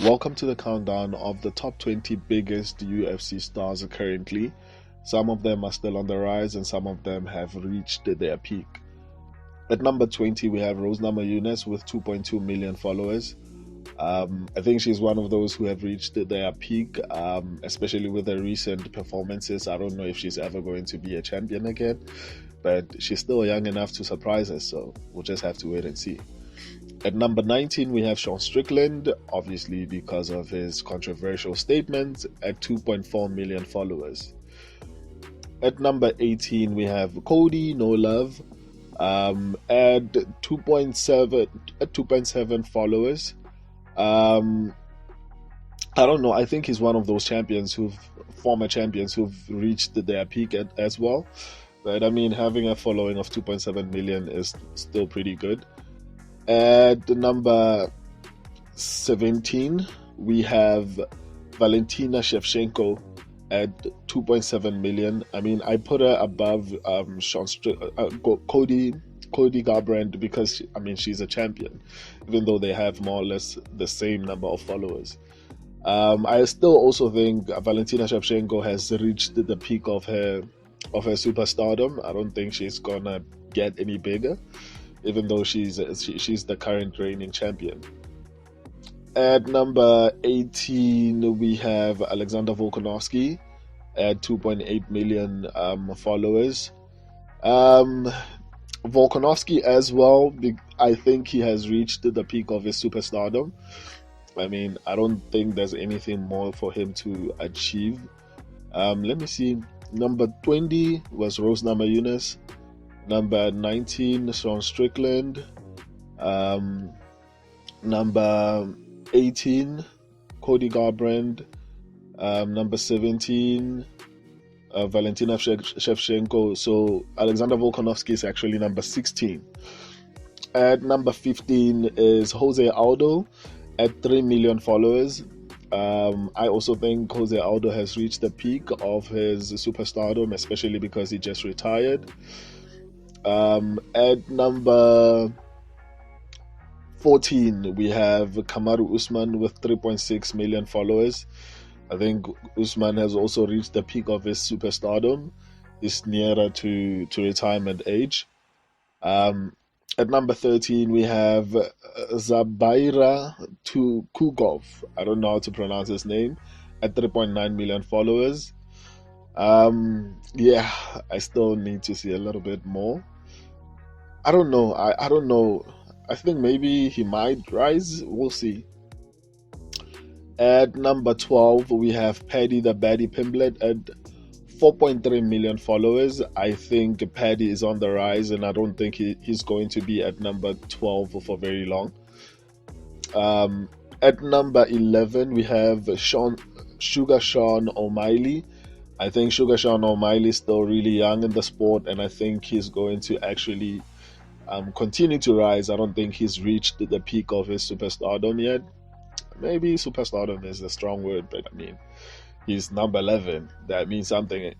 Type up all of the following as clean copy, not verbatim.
Welcome to the countdown of the top 20 biggest UFC stars currently. Some of them are still on the rise and some of them have reached their peak. At number 20, we have Rose Namajunas with 2.2 million followers. I think she's one of those who have reached their peak, especially with her recent performances. I don't know if she's ever going to be a champion again, but she's still young enough to surprise us, so we'll just have to wait and see. At number 19, we have Sean Strickland, obviously because of his controversial statements, at 2.4 million followers. At number 18, we have Cody No Love at 2.7 followers. I don't know. I think he's one of those former champions who've reached their peak as well. But I mean, having a following of 2.7 million is still pretty good. At number 17, we have Valentina Shevchenko at 2.7 million. I mean, I put her above Cody Garbrandt because she's a champion, even though they have more or less the same number of followers. I still also think Valentina Shevchenko has reached the peak of her superstardom. I don't think she's gonna get any bigger, even though she's the current reigning champion. At number 18, we have Alexander Volkanovski at 2.8 million followers. Volkanovski as well, I think he has reached the peak of his superstardom. I mean, I don't think there's anything more for him to achieve. Let me see. Number 20 was Rose Namajunas. Number 19, Sean Strickland. Number 18, Cody Garbrandt. Number 17, Valentina Shevchenko. So Alexander Volkanovski is actually number 16. At number 15 is Jose Aldo at 3 million followers. I also think Jose Aldo has reached the peak of his superstardom, especially because he just retired. At number 14, we have Kamaru Usman with 3.6 million followers. I think Usman has also reached the peak of his superstardom. He's nearer to retirement age. At number 13, we have Zabaira Kugov. I don't know how to pronounce his name. At 3.9 million followers. Yeah, I still need to see a little bit more. I don't know. I don't know. I think maybe he might rise. We'll see. At number 12, we have Paddy the Baddy Pimblett at 4.3 million followers. I think Paddy is on the rise, and I don't think he's going to be at number 12 for very long. At number 11, we have Sugar Sean O'Malley. I think Sugar Sean O'Malley is still really young in the sport, and I think he's going to actually continue to rise. I don't think he's reached the peak of his superstardom yet. Maybe superstardom is a strong word, but I mean, he's number 11. That means something.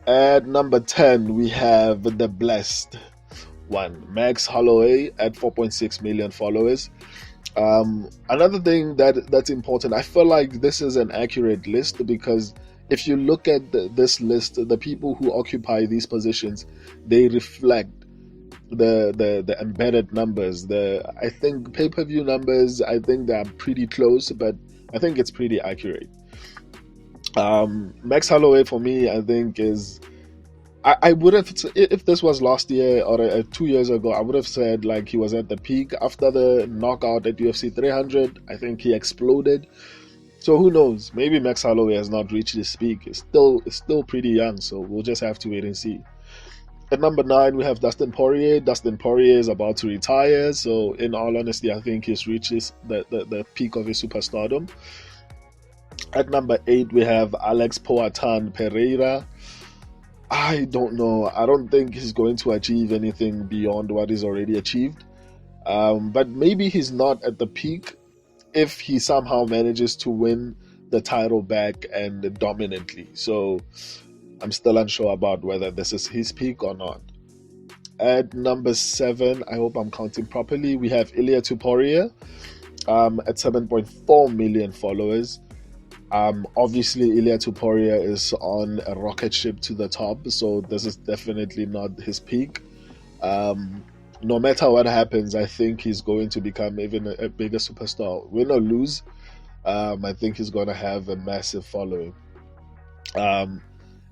At number 10, we have the blessed one, Max Holloway at 4.6 million followers. Another thing that's important, I feel like this is an accurate list because if you look at this list, the people who occupy these positions, they reflect the embedded numbers. I think pay-per-view numbers, I think they're pretty close, but I think it's pretty accurate. Max Holloway for me, I think is I would have, if this was last year or 2 years ago, I would have said like he was at the peak after the knockout at UFC 300. I think he exploded. So who knows? Maybe Max Holloway has not reached his peak. It's still pretty young, so we'll just have to wait and see. At number 9, we have Dustin Poirier. Dustin Poirier is about to retire, so in all honesty, I think he's reached the peak of his superstardom. At number 8, we have Alex Poatan Pereira. I don't know. I don't think he's going to achieve anything beyond what he's already achieved. But maybe he's not at the peak if he somehow manages to win the title back and dominantly. So I'm still unsure about whether this is his peak or not. At number 7, I hope I'm counting properly, we have Ilia Topuria. at 7.4 million followers. Obviously, Ilia Tuporia is on a rocket ship to the top, so this is definitely not his peak. No matter what happens, I think he's going to become even a bigger superstar. Win or lose, I think he's going to have a massive following. Um,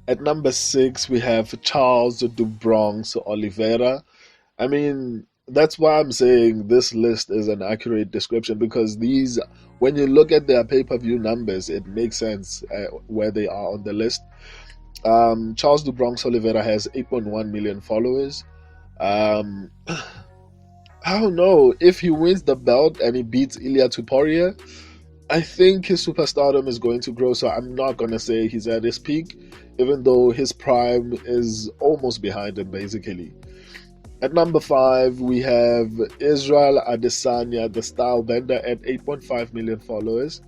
at number 6, we have Charles Du Bronx Oliveira. I mean, that's why I'm saying this list is an accurate description, because these, when you look at their pay-per-view numbers, it makes sense where they are on the list. Charles Du Bronx Oliveira has 8.1 million followers. Um, I don't know if he wins the belt and he beats Ilia Tuporia. I think his superstardom is going to grow, so I'm not going to say he's at his peak, even though his prime is almost behind him, basically. At number 5, we have Israel Adesanya, the style bender, at 8.5 million followers.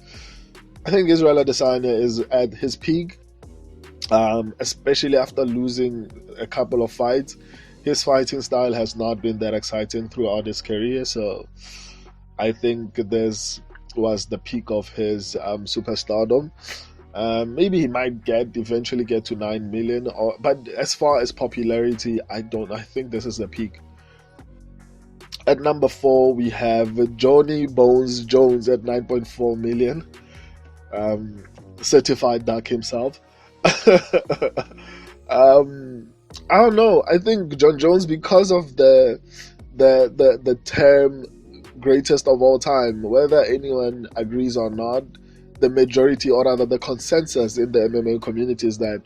I think Israel Adesanya is at his peak, especially after losing a couple of fights. His fighting style has not been that exciting throughout his career, so I think this was the peak of his superstardom. Maybe he might eventually get to 9 million, but as far as popularity, I think this is the peak. At number 4, we have Johnny Bones Jones at 9.4 million, certified duck himself. I don't know. I think John Jones, because of the term greatest of all time, whether anyone agrees or not, the majority, or rather the consensus in the MMA community, is that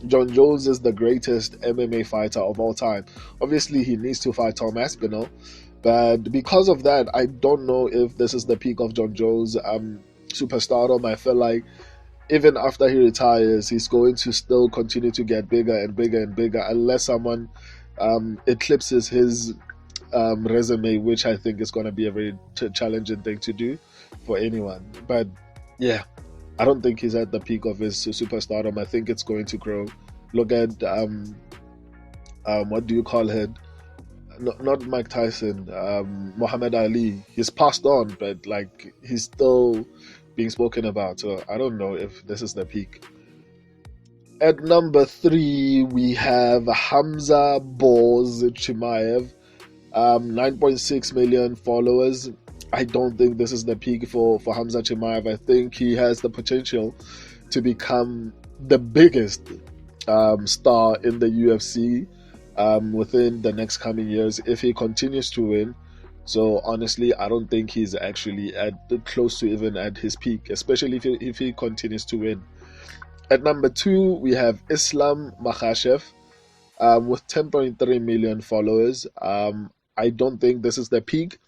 John Jones is the greatest MMA fighter of all time. Obviously, he needs to fight Tom Aspinall, but because of that, I don't know if this is the peak of John Jones' superstardom. I feel like even after he retires, he's going to still continue to get bigger and bigger and bigger, unless someone eclipses his resume, which I think is going to be a very challenging thing to do for anyone. But yeah, I don't think he's at the peak of his superstardom. I think it's going to grow. Look at what do you call it? Not Mike Tyson, Muhammad Ali. He's passed on, but like he's still being spoken about. So I don't know if this is the peak. At number 3, we have Hamza Boz Chimaev, 9.6 million followers. I don't think this is the peak for Hamza Chimaev. I think he has the potential to become the biggest star in the UFC within the next coming years if he continues to win. So honestly, I don't think he's actually close to even at his peak, especially if he continues to win. At number 2, we have Islam Makhachev with 10.3 million followers. I don't think this is the peak,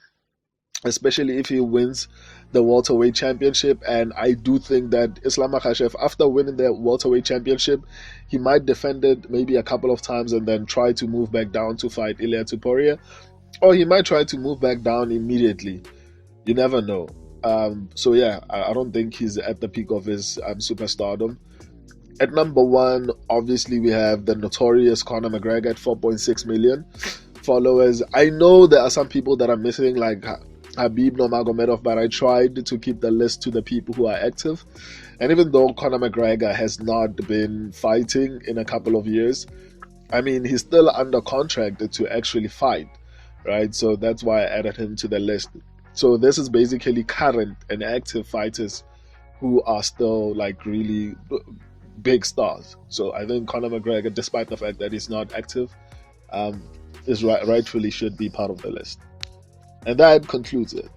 especially if he wins the welterweight championship. And I do think that Islam Makhachev, after winning the welterweight championship, he might defend it maybe a couple of times and then try to move back down to fight Ilia Tuporia, or he might try to move back down immediately. You never know. So yeah, I don't think he's at the peak of his superstardom. At number 1, obviously we have the notorious Conor McGregor at 4.6 million followers. I know there are some people that are missing, like Khabib Nurmagomedov, but I tried to keep the list to the people who are active. And even though Conor McGregor has not been fighting in a couple of years, I mean, he's still under contract to actually fight, right? So that's why I added him to the list. So this is basically current and active fighters who are still like really big stars. So I think Conor McGregor, despite the fact that he's not active, is rightfully should be part of the list. And that concludes it.